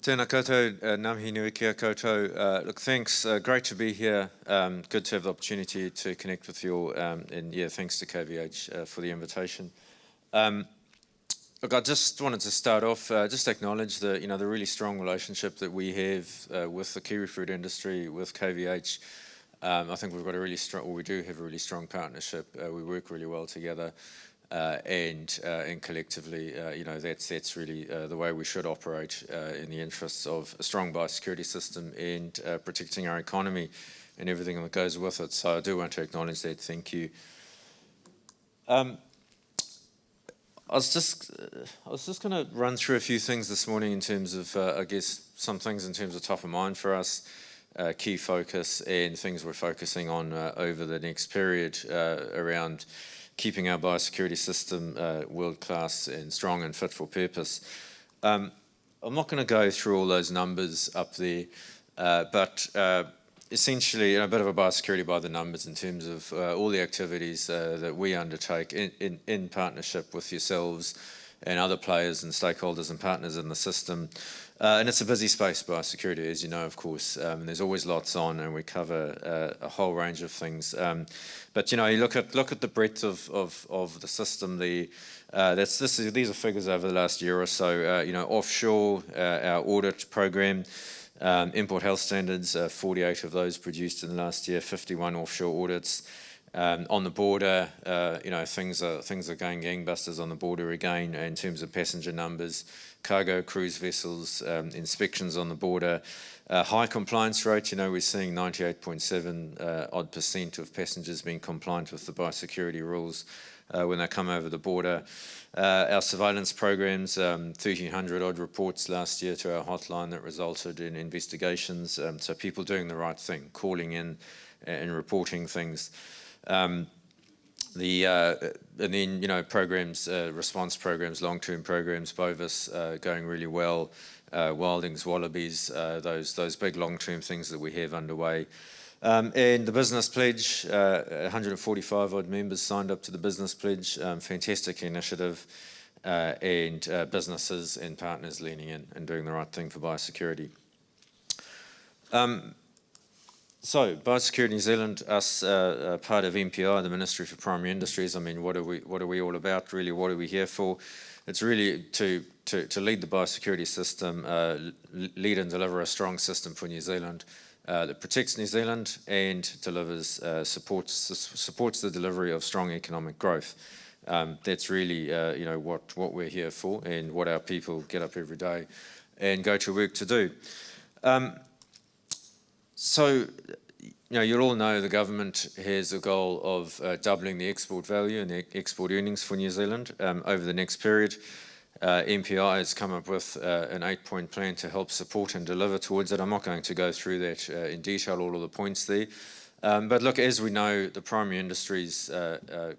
Tēnā koutou, ngāmihi nui kia koutou. Look, thanks. Great to be here. Good to have the opportunity to connect with you all. And yeah, thanks to KVH for the invitation. Look, I just wanted to start off, just acknowledge the really strong relationship that we have with the kiwi fruit industry, with KVH. I think we've got a really strong, or we do have a really strong partnership. We work really well together. And collectively, that's really the way we should operate in the interests of a strong biosecurity system and protecting our economy and everything that goes with it. So I do want to acknowledge that. Thank you. I was just going to run through a few things this morning in terms of, I guess, some things in terms of top of mind for us, key focus, and things we're focusing on over the next period around keeping our biosecurity system world-class and strong and fit for purpose. I'm not going to go through all those numbers up there, but essentially a bit of a biosecurity by the numbers in terms of all the activities that we undertake in partnership with yourselves and other players and stakeholders and partners in the system. And it's a busy space, biosecurity, as you know, of course. And there's always lots on, and we cover a whole range of things. But you look at the breadth of the system. These are figures over the last year or so. Offshore, our audit program, import health standards, 48 of those produced in the last year, 51 offshore audits. On the border, things are going gangbusters on the border again in terms of passenger numbers, cargo, cruise vessels, inspections on the border, high compliance rate. We're seeing 98.7% of passengers being compliant with the biosecurity rules when they come over the border. Our surveillance programs, 1,300 odd reports last year to our hotline that resulted in investigations. So people doing the right thing, calling in and reporting things. And then programs, response programs, long-term programs, Bovis going really well, Wildings, Wallabies, those big long-term things that we have underway. And the business pledge, 145 odd members signed up to the business pledge, fantastic initiative, and businesses and partners leaning in and doing the right thing for biosecurity. So, Biosecurity New Zealand, us part of MPI, the Ministry for Primary Industries. I mean, what are we all about, really? What are we here for? It's really to lead the biosecurity system, lead and deliver a strong system for New Zealand that protects New Zealand and delivers, supports the delivery of strong economic growth. That's really, what we're here for and what our people get up every day and go to work to do. So, you'll all know the government has a goal of doubling the export value and the export earnings for New Zealand over the next period. MPI has come up with an 8-point plan to help support and deliver towards it. I'm not going to go through that in detail, all of the points there. But look, as we know, the primary industries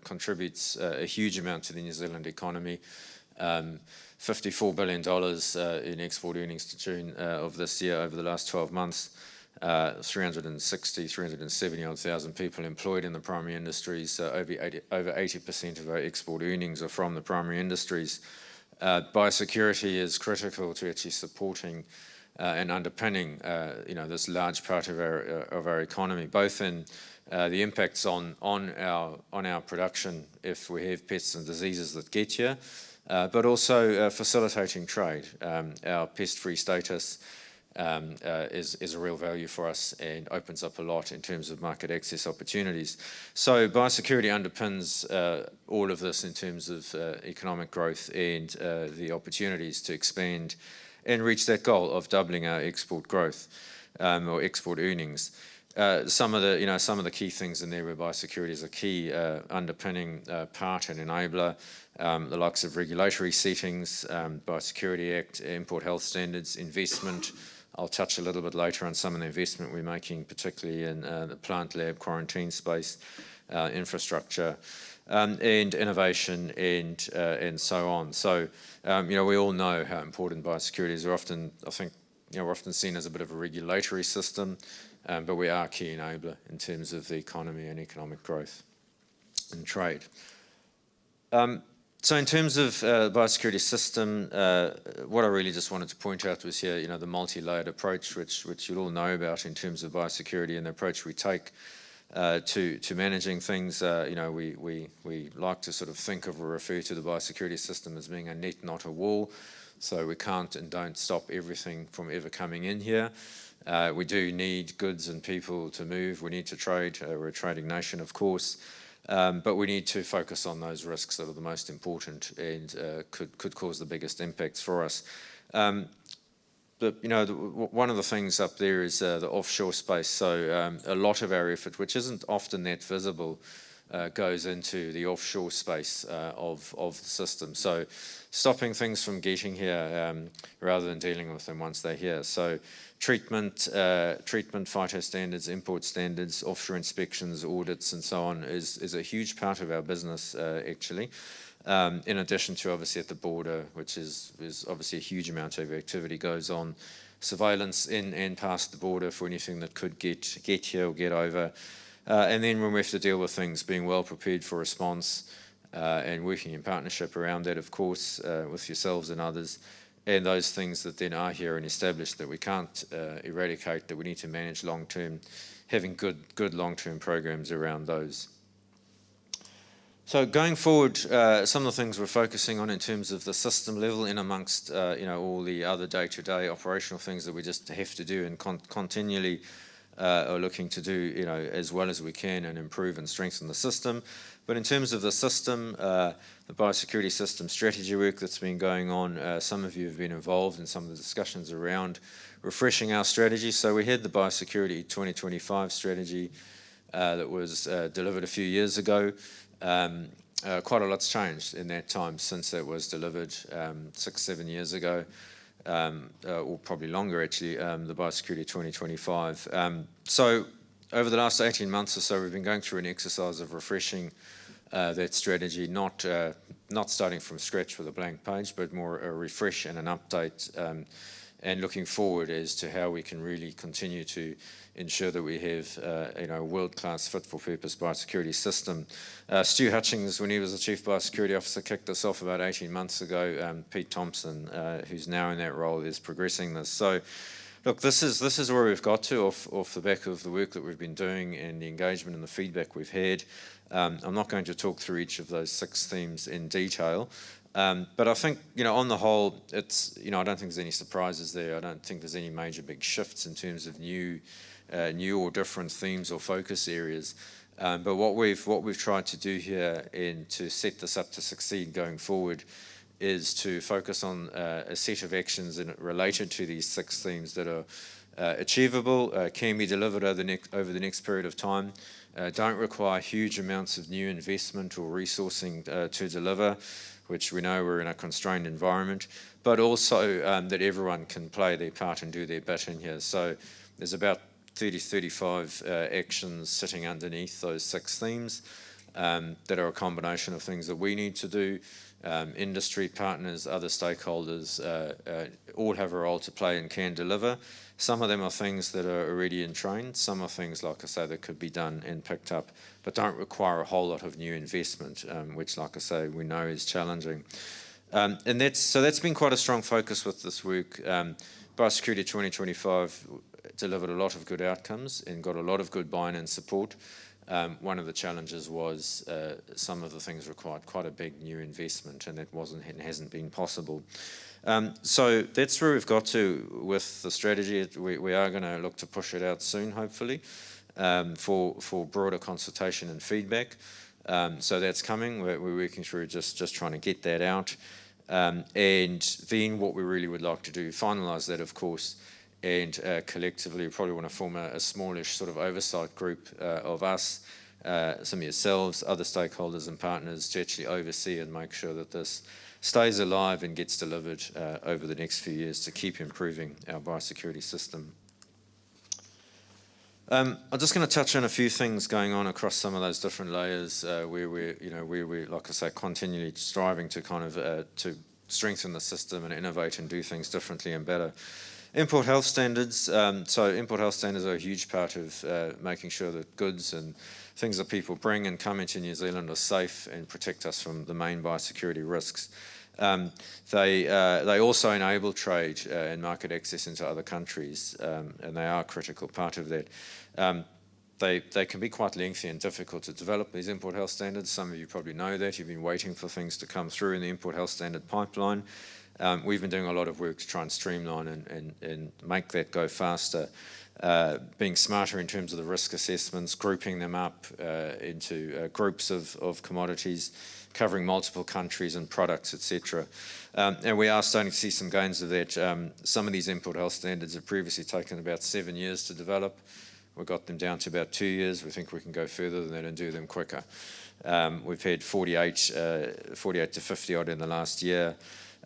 contributes a huge amount to the New Zealand economy. $54 billion in export earnings to June of this year over the last 12 months. 370 odd thousand people employed in the primary industries. So over 80% of our export earnings are from the primary industries. Biosecurity is critical to actually supporting and underpinning this large part of our economy, both in the impacts on our production if we have pests and diseases that get here, but also facilitating trade. Our pest-free status is a real value for us and opens up a lot in terms of market access opportunities. So biosecurity underpins all of this in terms of economic growth and the opportunities to expand and reach that goal of doubling our export growth or export earnings. Some of the key things in there where biosecurity is a key underpinning part and enabler. The likes of regulatory settings, Biosecurity Act, import health standards, investment. I'll touch a little bit later on some of the investment we're making, particularly in the plant lab quarantine space, infrastructure, and innovation, and so on. So, we all know how important biosecurity is. We're often seen as a bit of a regulatory system, but we are a key enabler in terms of the economy and economic growth and trade. So in terms of biosecurity system, what I really just wanted to point out was here, the multi-layered approach, which you'll all know about in terms of biosecurity and the approach we take to managing things. We like to sort of think of or refer to the biosecurity system as being a net, not a wall. So we can't and don't stop everything from ever coming in here. We do need goods and people to move. We need to trade. We're a trading nation, of course. But we need to focus on those risks that are the most important and could cause the biggest impacts for us. One of the things up there is the offshore space. So a lot of our effort, which isn't often that visible, goes into the offshore space of the system. So stopping things from getting here rather than dealing with them once they're here. So treatment, phyto standards, import standards, offshore inspections, audits, and so on is a huge part of our business, actually. In addition to obviously at the border, which is obviously a huge amount of activity goes on, surveillance in and past the border for anything that could get here or get over. And then when we have to deal with things, being well prepared for response and working in partnership around that, of course, with yourselves and others, and those things that then are here and established that we can't eradicate, that we need to manage long-term, having good long-term programs around those. So going forward, some of the things we're focusing on in terms of the system level in amongst all the other day-to-day operational things that we just have to do and continually are looking to do as well as we can and improve and strengthen the system. But in terms of the system, the biosecurity system strategy work that's been going on, some of you have been involved in some of the discussions around refreshing our strategy. So we had the Biosecurity 2025 strategy that was delivered a few years ago. Quite a lot's changed in that time since that was delivered 6-7 years ago. Or probably longer actually, the Biosecurity 2025. So over the last 18 months or so, we've been going through an exercise of refreshing that strategy, not starting from scratch with a blank page, but more a refresh and an update, and looking forward as to how we can really continue to ensure that we have a world-class, fit-for-purpose biosecurity system. Stu Hutchings, when he was the Chief Biosecurity Officer, kicked this off about 18 months ago. Pete Thompson, who's now in that role, is progressing this. So, look, this is where we've got to off the back of the work that we've been doing and the engagement and the feedback we've had. I'm not going to talk through each of those 6 themes in detail. But I think, on the whole, it's, I don't think there's any surprises there. I don't think there's any major big shifts in terms of new or different themes or focus areas. But what we've tried to do here and to set this up to succeed going forward is to focus on a set of actions related to these 6 themes that are achievable, can be delivered over the next period of time, don't require huge amounts of new investment or resourcing to deliver, which we know we're in a constrained environment, but also that everyone can play their part and do their bit in here. So there's about 35 actions sitting underneath those 6 themes that are a combination of things that we need to do. Industry partners, other stakeholders, all have a role to play and can deliver. Some of them are things that are already in train. Some are things, like I say, that could be done and picked up, but don't require a whole lot of new investment, which, like I say, we know is challenging. And that's been quite a strong focus with this work. Biosecurity 2025 delivered a lot of good outcomes and got a lot of good buy-in and support. One of the challenges was some of the things required quite a big new investment, and that hasn't been possible. So that's where we've got to with the strategy. We are going to look to push it out soon, hopefully, for broader consultation and feedback. So that's coming. We're working through just trying to get that out. And then what we really would like to do, finalise that, of course, and collectively we probably want to form a smallish sort of oversight group of us, some of yourselves, other stakeholders and partners to actually oversee and make sure that this stays alive and gets delivered over the next few years to keep improving our biosecurity system. I'm just going to touch on a few things going on across some of those different layers where we're, like I say, continually striving to kind of to strengthen the system and innovate and do things differently and better. Import health standards. So import health standards are a huge part of making sure that goods and things that people bring and come into New Zealand are safe and protect us from the main biosecurity risks. They also enable trade and market access into other countries, and they are a critical part of that. They can be quite lengthy and difficult to develop, these import health standards. Some of you probably know that. You've been waiting for things to come through in the import health standard pipeline. We've been doing a lot of work to try and streamline and make that go faster, being smarter in terms of the risk assessments, grouping them up into groups of commodities, covering multiple countries and products, etc. And we are starting to see some gains of that. Some of these import health standards have previously taken about 7 years to develop. We got them down to about 2 years. We think we can go further than that and do them quicker. We've had 48 to 50 odd in the last year.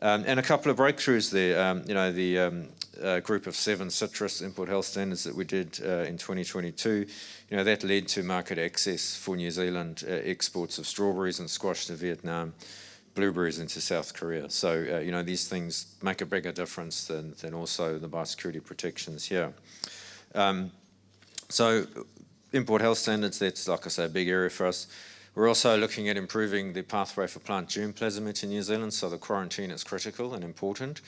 And a couple of breakthroughs there. The group of 7 citrus import health standards that we did in 2022, that led to market access for New Zealand exports of strawberries and squash to Vietnam, blueberries into South Korea. So, these things make a bigger difference than also the biosecurity protections here. So import health standards, that's, like I say, a big area for us. We're also looking at improving the pathway for plant germplasm into New Zealand, so the quarantine is critical and important.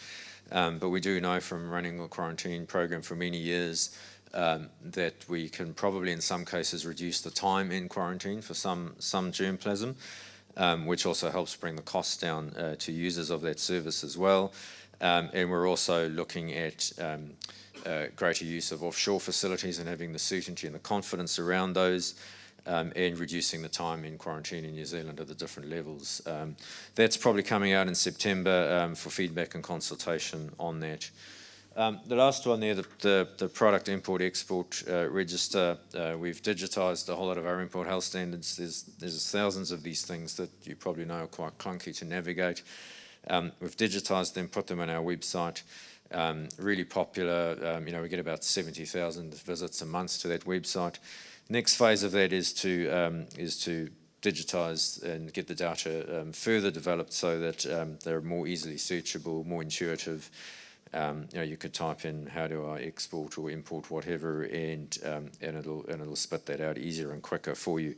But we do know from running a quarantine program for many years that we can probably in some cases reduce the time in quarantine for some germplasm, which also helps bring the costs down to users of that service as well. And we're also looking at greater use of offshore facilities and having the certainty and the confidence around those, and reducing the time in quarantine in New Zealand at the different levels. That's probably coming out in September for feedback and consultation on that. The last one there, the product import-export register, we've digitised a whole lot of our import health standards. There's thousands of these things that you probably know are quite clunky to navigate. We've digitised them, put them on our website. Really popular. We get about 70,000 visits a month to that website. Next phase of that is to digitise and get the data further developed so that they're more easily searchable, more intuitive. You could type in how do I export or import whatever, and it'll spit that out easier and quicker for you.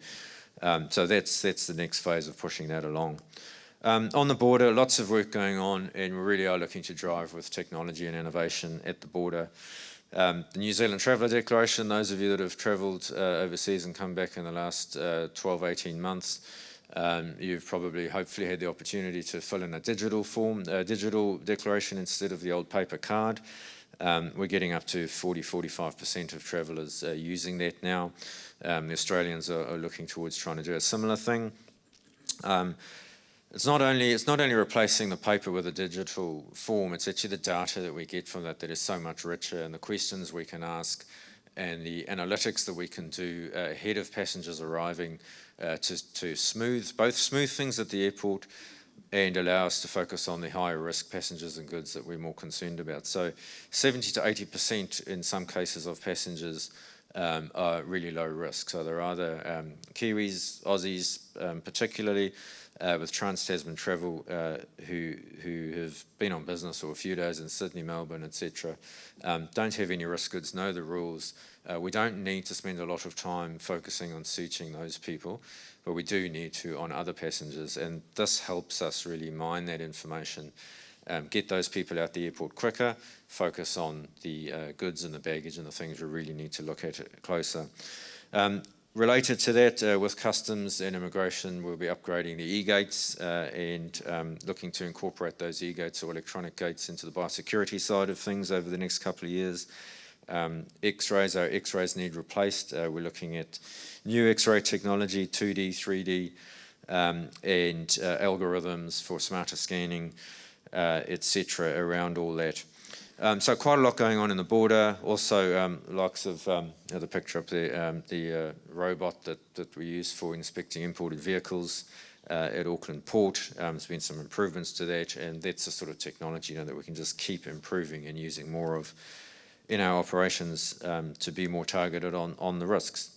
So that's the next phase of pushing that along. On the border, lots of work going on, and we really are looking to drive with technology and innovation at the border. The New Zealand Traveller Declaration, those of you that have travelled overseas and come back in the last 12, 18 months, you've probably hopefully had the opportunity to fill in a digital form, a digital declaration instead of the old paper card. We're getting up to 40-45% of travellers using that now. The Australians are looking towards trying to do a similar thing. It's not only replacing the paper with a digital form, it's actually the data that we get from that is so much richer, and the questions we can ask and the analytics that we can do ahead of passengers arriving to smooth things at the airport and allow us to focus on the higher risk passengers and goods that we're more concerned about. So 70 to 80% in some cases of passengers are really low risk. So they're either Kiwis, Aussies particularly, with Trans-Tasman Travel, who have been on business for a few days in Sydney, Melbourne, etc., don't have any risk goods, know the rules. We don't need to spend a lot of time focusing on searching those people, but we do need to on other passengers, and this helps us really mine that information, get those people out the airport quicker, focus on the goods and the baggage and the things we really need to look at closer. Related to that, with customs and immigration, we'll be upgrading the e-gates and looking to incorporate those e-gates or electronic gates into the biosecurity side of things over the next couple of years. X-rays, our X-rays need replaced. We're looking at new X-ray technology, 2D, 3D, and algorithms for smarter scanning, etc. around all that. So quite a lot going on in the border. Also, likes of the picture up there, the robot that we use for inspecting imported vehicles at Auckland Port. There's been some improvements to that, and that's the sort of technology that we can just keep improving and using more of in our operations to be more targeted on the risks.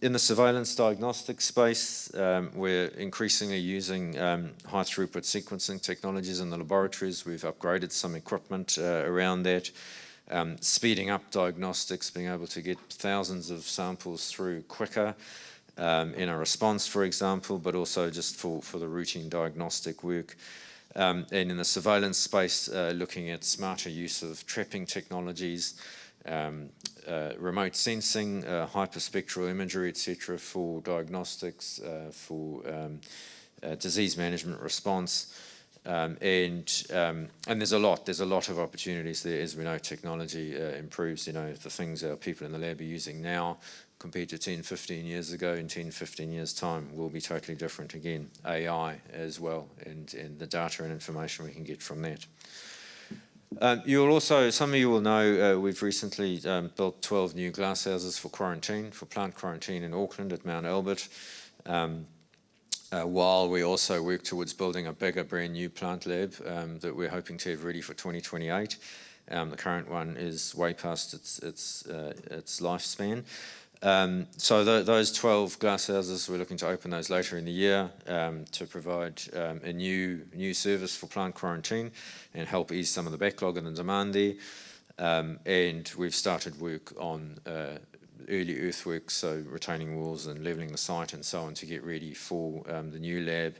In the surveillance diagnostic space, we're increasingly using high throughput sequencing technologies in the laboratories. We've upgraded some equipment around that, speeding up diagnostics, being able to get thousands of samples through quicker in a response, for example, but also just for the routine diagnostic work. And in the surveillance space, looking at smarter use of trapping technologies, remote sensing, hyperspectral imagery, etc., for diagnostics, for disease management response, and there's a lot of opportunities there. As we know, technology improves. The things our people in the lab are using now compared to 10, 15 years ago. In 10, 15 years' time will be totally different again. AI as well, and the data and information we can get from that. Some of you will know, we've recently built 12 new glasshouses for plant quarantine in Auckland at Mount Albert, while we also work towards building a bigger brand new plant lab that we're hoping to have ready for 2028. The current one is way past its lifespan. So those 12 glasshouses, we're looking to open those later in the year to provide a new service for plant quarantine and help ease some of the backlog and the demand there. And we've started work on early earthworks, so retaining walls and levelling the site and so on, to get ready for the new lab,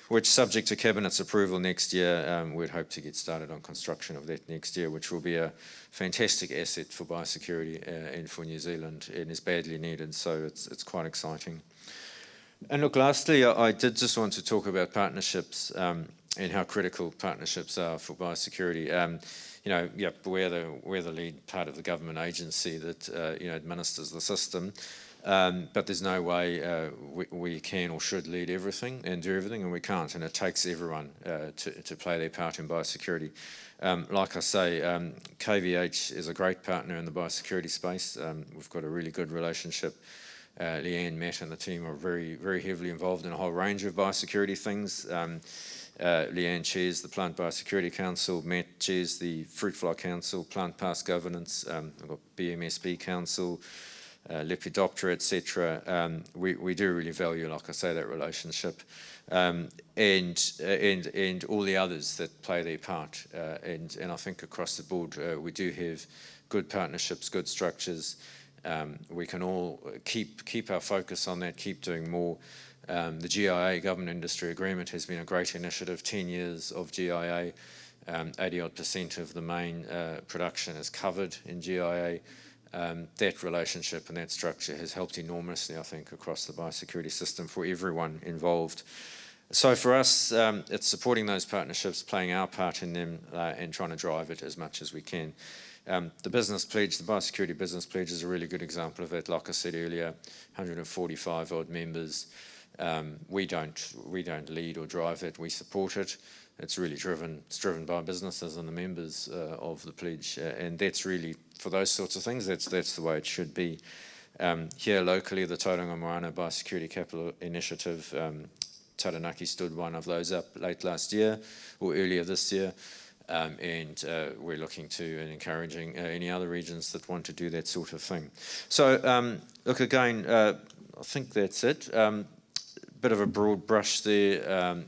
which, subject to Cabinet's approval next year, we'd hope to get started on construction of that next year, which will be a fantastic asset for biosecurity and for New Zealand, and is badly needed, so it's quite exciting. And look, lastly, I did just want to talk about partnerships and how critical partnerships are for biosecurity. We're the lead part of the government agency that administers the system. But there's no way we can or should lead everything and do everything, and we can't. And it takes everyone to play their part in biosecurity. Like I say, KVH is a great partner in the biosecurity space. We've got a really good relationship. Leanne, Matt and the team are very, very heavily involved in a whole range of biosecurity things. Leanne chairs the Plant Biosecurity Council, Matt chairs the Fruit Fly Council, Plant Pass Governance, we've got BMSB Council, Lepidoptera, etc. We do really value, like I say, that relationship, and all the others that play their part. And I think across the board we do have good partnerships, good structures. We can all keep our focus on that, keep doing more. The GIA, Government Industry Agreement, has been a great initiative. 10 years of GIA, 80-odd% of the main production is covered in GIA. That relationship and that structure has helped enormously, I think, across the biosecurity system for everyone involved. So for us, it's supporting those partnerships, playing our part in them, and trying to drive it as much as we can. The business pledge, the Biosecurity Business Pledge, is a really good example of that. Like I said earlier, 145 odd members. We don't lead or drive it. We support it. It's really driven by businesses and the members of the pledge, and that's really, for those sorts of things, that's the way it should be. Here locally, the Tauranga Moana Biosecurity Capital Initiative, Taranaki stood one of those up late last year or earlier this year. And we're looking to and encouraging any other regions that want to do that sort of thing. So look, again, I think that's it. Bit of a broad brush there.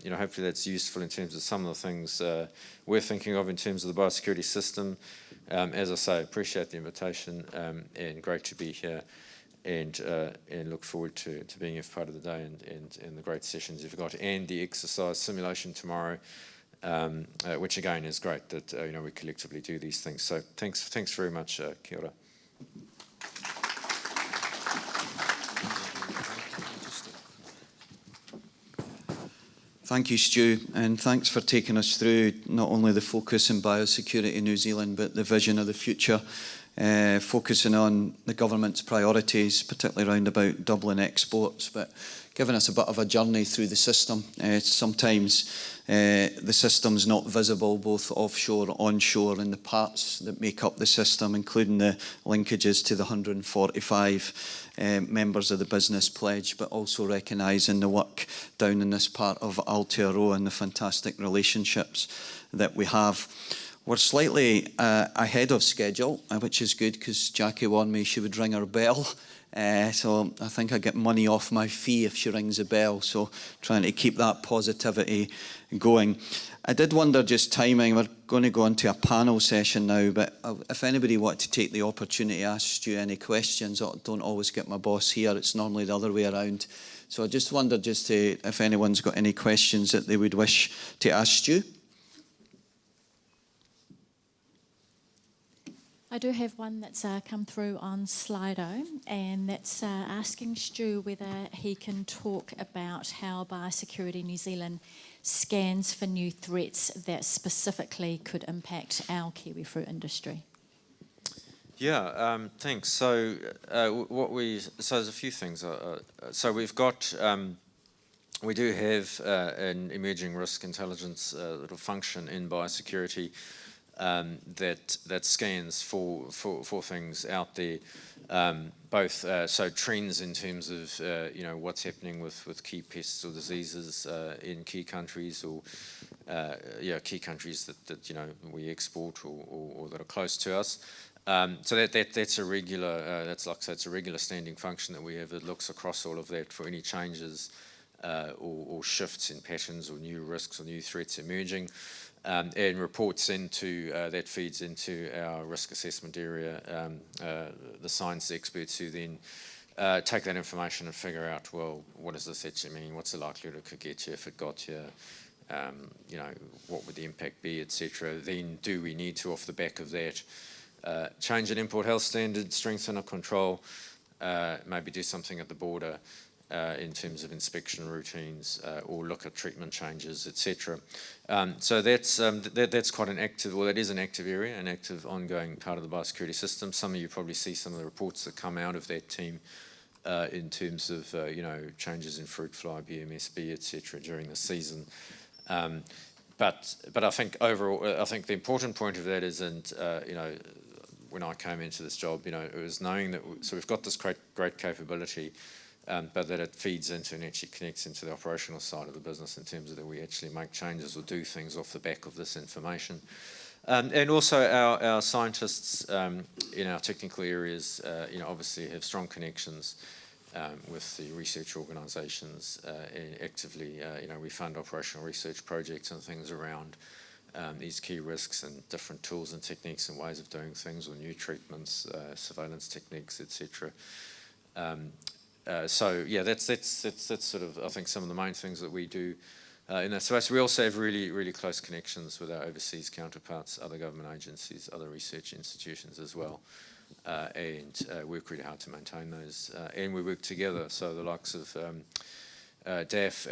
Hopefully that's useful in terms of some of the things we're thinking of in terms of the biosecurity system. As I say, appreciate the invitation, and great to be here, and look forward to being a part of the day and the great sessions you've got, and the exercise simulation tomorrow. Which again is great that we collectively do these things. So thanks very much. Kia ora. Thank you, Stu, and thanks for taking us through not only the focus in biosecurity in New Zealand, but the vision of the future, focusing on the government's priorities, particularly around about doubling exports, but giving us a bit of a journey through the system. Sometimes the system's not visible, both offshore, onshore, and the parts that make up the system, including the linkages to the 145 members of the business pledge, but also recognising the work down in this part of Aotearoa and the fantastic relationships that we have. We're slightly ahead of schedule, which is good because Jackie warned me she would ring her bell. So I think I get money off my fee if she rings a bell. So trying to keep that positivity going. I did wonder just timing. We're going to go into a panel session now, but if anybody wanted to take the opportunity to ask Stu any questions, I don't always get my boss here. It's normally the other way around. So I just wondered if anyone's got any questions that they would wish to ask Stu. I do have one that's come through on Slido, and that's asking Stu whether he can talk about how Biosecurity New Zealand scans for new threats that specifically could impact our kiwi fruit industry. Yeah, thanks. So there's a few things. So we've got, we do have an emerging risk intelligence little function in biosecurity that scans for things out there, both so trends in terms of what's happening with key pests or diseases in key countries, or key countries that we export or that are close to us. So that's a regular it's a regular standing function that we have that looks across all of that for any changes or shifts in patterns or new risks or new threats emerging. And reports into, that feeds into our risk assessment area, the science experts who then take that information and figure out, well, what does this actually mean? What's the likelihood it could get here if it got here? What would the impact be, etc. Then do we need to, off the back of that, change an import health standard, strengthen our control, maybe do something at the border, in terms of inspection routines, or look at treatment changes, etc. So that's quite an active, well, that is an active area, an active ongoing part of the biosecurity system. Some of you probably see some of the reports that come out of that team in terms of changes in fruit fly, BMSB, etc. during the season. But I think overall, I think the important point of that isn't, when I came into this job, it was knowing that so we've got this great capability. But that it feeds into and actually connects into the operational side of the business in terms of that we actually make changes or do things off the back of this information. And also our scientists in our technical areas, obviously have strong connections with the research organisations and actively, we fund operational research projects and things around these key risks and different tools and techniques and ways of doing things or new treatments, surveillance techniques, etc. So yeah, that's sort of, I think, some of the main things that we do in that space. We also have really, really close connections with our overseas counterparts, other government agencies, other research institutions as well, and work really hard to maintain those. And we work together, so the likes of DAF,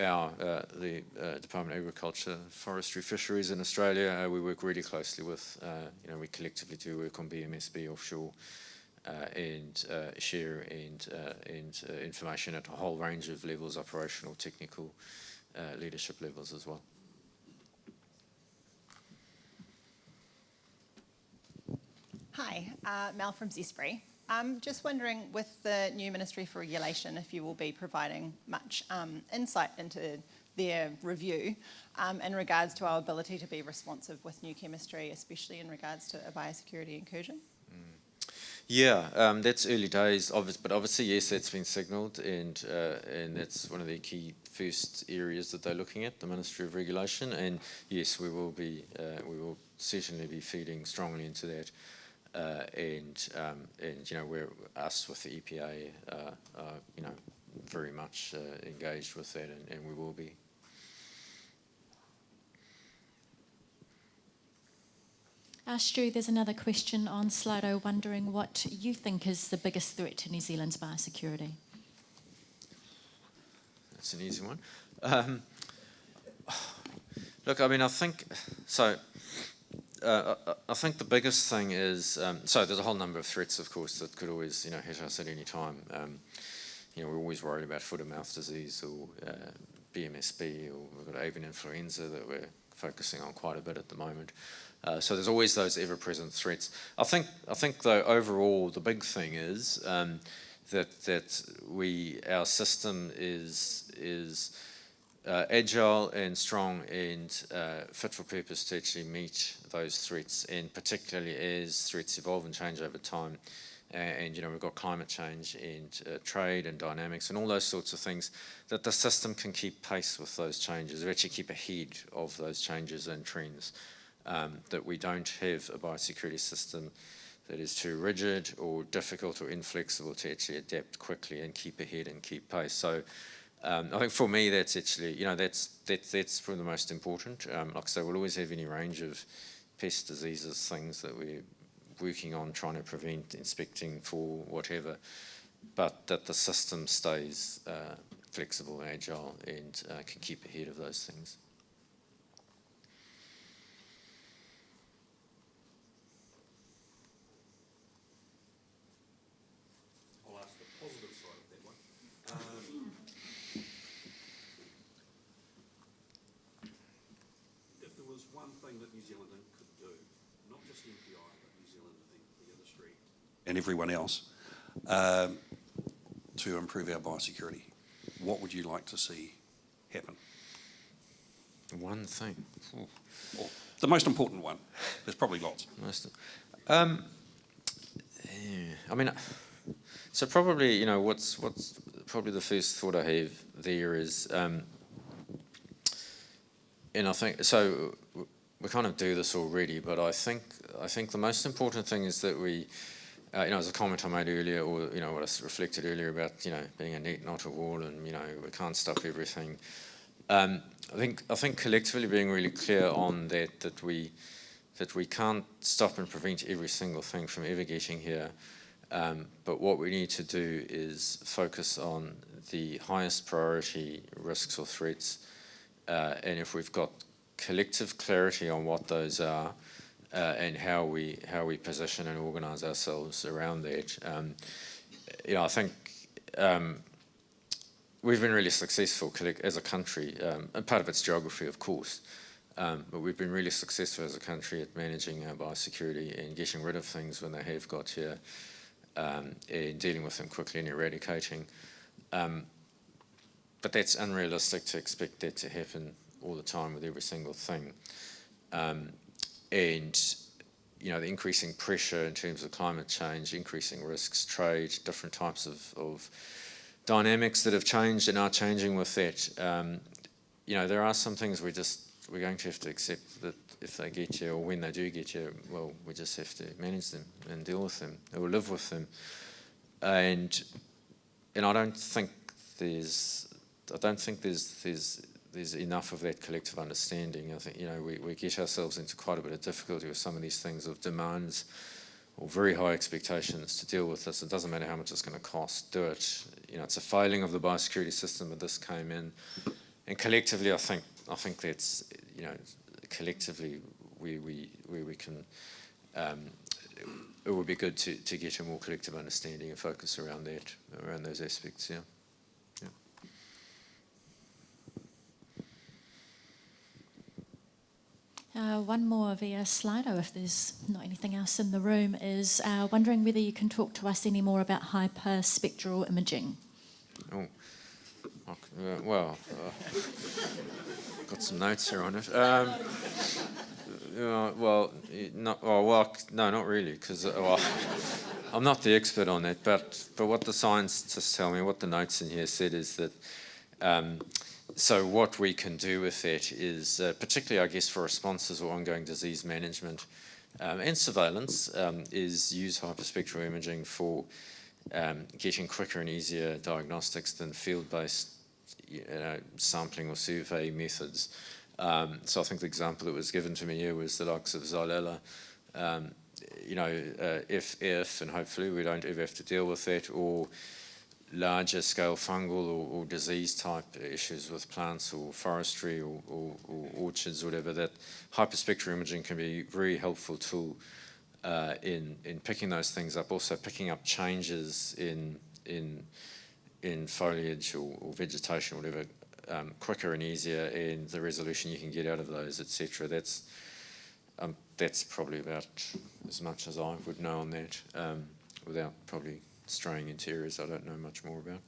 the Department of Agriculture, Forestry, Fisheries in Australia, we work really closely with. We collectively do work on BMSB offshore. And share and information at a whole range of levels, operational, technical, leadership levels as well. Hi, Mel from Zespri. Just wondering, with the new Ministry for Regulation, if you will be providing much insight into their review in regards to our ability to be responsive with new chemistry, especially in regards to a biosecurity incursion? Yeah, that's early days, but obviously, yes, that's been signalled, and that's one of the key first areas that they're looking at, the Ministry of Regulation. And yes, we will certainly be feeding strongly into that, and we're us with the EPA, very much engaged with that, and we will be. Stu, there's another question on Slido wondering what you think is the biggest threat to New Zealand's biosecurity. That's an easy one. Look, I mean, I think so. I think the biggest thing is so there's a whole number of threats, of course, that could always hit us at any time. We're always worried about foot and mouth disease or BMSB, or we've got avian influenza that we're focusing on quite a bit at the moment. So there's always those ever-present threats. I think though overall the big thing is that our system is agile and strong and fit for purpose to actually meet those threats, and particularly as threats evolve and change over time. And we've got climate change and trade and dynamics and all those sorts of things, that the system can keep pace with those changes, or actually keep ahead of those changes and trends. That we don't have a biosecurity system that is too rigid or difficult or inflexible to actually adapt quickly and keep ahead and keep pace. So I think for me, that's actually, that's probably the most important. Like I say, we'll always have any range of pest diseases, things that we're working on, trying to prevent, inspecting for, whatever, but that the system stays flexible, agile, and can keep ahead of those things. I'll ask the positive side of that one. If there was one thing that New Zealand could do, not just MPI, but New Zealand, the industry, and everyone else, to improve our biosecurity, what would you like to see happen? One thing. Or the most important one. There's probably lots. Yeah, I mean, so probably, what's probably the first thought I have there is, and I think, so we kind of do this already, but I think the most important thing is that we, as a comment I made earlier, or what I reflected earlier about, being a net, not a wall, and we can't stop everything. I think collectively being really clear on that we can't stop and prevent every single thing from ever getting here. But what we need to do is focus on the highest priority risks or threats, and if we've got collective clarity on what those are, and how we position and organise ourselves around that, I think we've been really successful as a country, and part of it's geography, of course, but we've been really successful as a country at managing our biosecurity and getting rid of things when they have got here, and dealing with them quickly and eradicating. But that's unrealistic to expect that to happen all the time with every single thing. And the increasing pressure in terms of climate change, increasing risks, trade, different types of dynamics that have changed and are changing with that. There are some things we're going to have to accept, that if they get you, or when they do get you, well, we just have to manage them and deal with them, or live with them. And I don't think there's enough of that collective understanding. I think we get ourselves into quite a bit of difficulty with some of these things, of demands or very high expectations to deal with this. It doesn't matter how much it's going to cost, do it. It's a failing of the biosecurity system that this came in, and collectively, I think that's collectively we can. It would be good to get a more collective understanding and focus around those aspects. Yeah. One more via Slido, if there's not anything else in the room, is wondering whether you can talk to us any more about hyperspectral imaging. Oh, well, got some notes here on it. No, not really, because I'm not the expert on that. But what the scientists tell me, what the notes in here said, is that. So what we can do with that is, particularly I guess for responses or ongoing disease management and surveillance, is use hyperspectral imaging for getting quicker and easier diagnostics than field-based sampling or survey methods. So I think the example that was given to me here was the likes of Xylella. If and hopefully we don't ever have to deal with that, or larger scale fungal or disease type issues with plants or forestry or orchards or whatever, that hyperspectral imaging can be a very helpful tool in picking those things up, also picking up changes in foliage or vegetation or whatever, quicker and easier, and the resolution you can get out of those, etc. That's probably about as much as I would know on that, without probably straying into areas I don't know much more about.